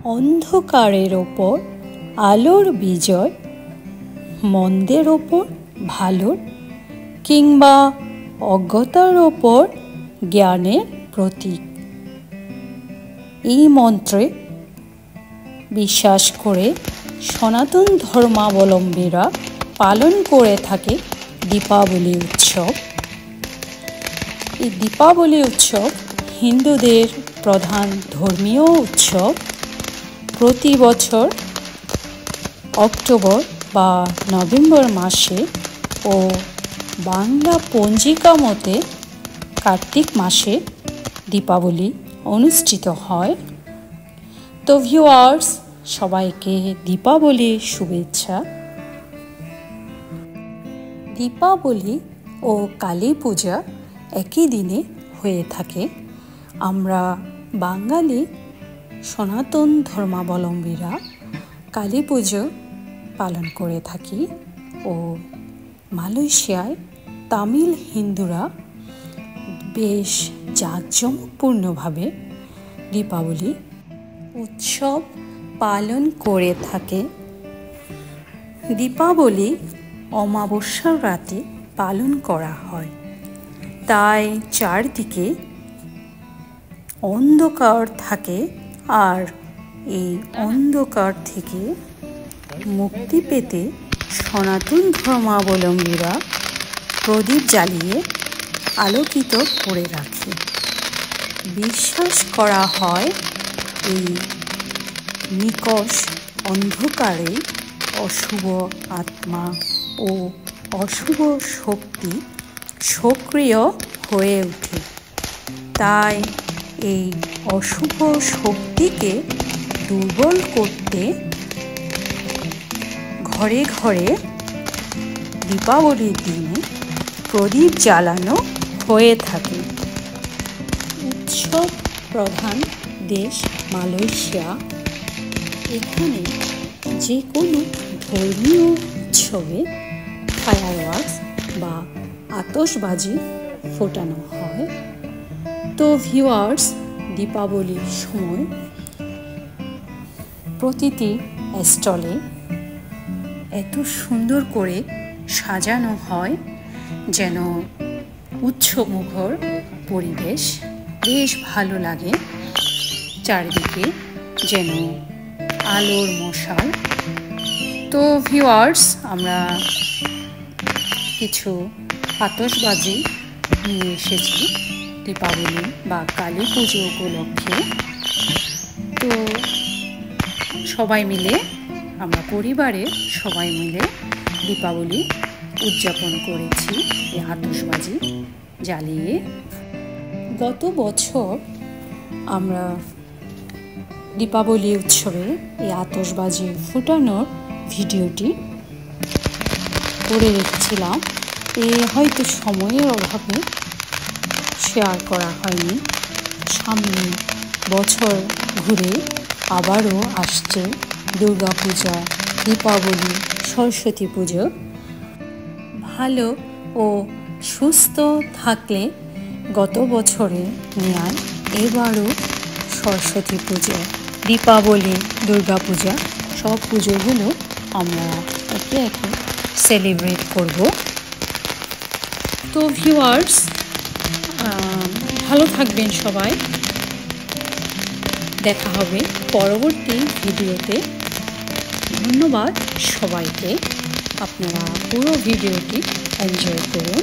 অন্ধকারের ওপর আলোর বিজয়, মন্দের ওপর ভালোর কিংবা অজ্ঞতার ওপর জ্ঞানের প্রতীক। এই মন্ত্রে বিশ্বাস করে সনাতন ধর্মাবলম্বীরা পালন করে থাকে দীপাবলি উৎসব। এই দীপাবলি উৎসব হিন্দুদের প্রধান ধর্মীয় উৎসব। প্রতি বছর অক্টোবর বা নভেম্বর মাসে ও বাংলা পঞ্জিকা মতে কার্তিক মাসে দীপাবলি অনুষ্ঠিত হয়। তো ভিউয়ার্স, সবাইকে দীপাবলির শুভেচ্ছা। দীপাবলি ও কালী পূজা একই দিনে হয়ে থাকে। আমরা বাঙালি সনাতন ধর্মাবলম্বীরা কালী পুজো পালন করে থাকি ও মালয়েশিয়ায় তামিল হিন্দুরা বেশ জাঁকজমকপূর্ণভাবে দীপাবলি উৎসব পালন করে থাকে। দীপাবলি অমাবস্যার রাতে পালন করা হয়, তাই চারদিকে অন্ধকার থাকে। আর এই অন্ধকার থেকে মুক্তি পেতে সনাতন ধর্মাবলম্বীরা প্রদীপ জ্বালিয়ে আলোকিত করে রাখে। বিশ্বাস করা হয় এই নিকষ অন্ধকারে অশুভ আত্মা ও অশুভ শক্তি সক্রিয় হয়ে ওঠে। তাই এই অশুভ শক্তিকে দুর্বল করতে ঘরে ঘরে দীপাবলির দিনে প্রদীপ জ্বালানো হয়ে থাকে। উৎসব প্রধান দেশ মালয়েশিয়া। এখানে যে কোনো ধর্মীয় উৎসবে ফায়ারওয়ার্কস বা আতশবাজি ফোটানো হয়। তো ভিউয়ার্স, দীপাবলির সময় প্রতিটি স্টলে এত সুন্দর করে সাজানো হয় যেন উৎসবমুখর পরিবেশ, বেশ ভালো লাগে। চারিদিকে যেন আলোর মশাল। তো ভিউয়ার্স, আমরা কিছু আতশবাজি নিয়ে এসেছি দীপাবলি বা কালী পুজো উপলক্ষে। তো সবাই মিলে, আমরা পরিবারের সবাই মিলে দীপাবলি উদযাপন করেছি এই আতশবাজি জ্বালিয়ে। গত বছর আমরা দীপাবলি উৎসবে এই আতশবাজি ফুটানোর ভিডিওটি করে রেখেছিলাম। হয়তো সময়ের অভাবে শেয়ার করা হয়নি। সামনে বছর ঘুরে আবারও আসছে দুর্গা পূজা, দীপাবলি, সরস্বতী পুজো। ভালো ও সুস্থ থাকলে গত বছরে ন্যায় এবারও সরস্বতী পুজো, দীপাবলি, দুর্গা পূজা সব পুজোগুলো আমরা একে একে সেলিব্রেট করব। তো ভিউয়ার্স, ভালো থাকবেন সবাই। দেখা হবে পরবর্তী ভিডিওতে। ধন্যবাদ সবাইকে। আপনারা পুরো ভিডিওটি এনজয় করুন।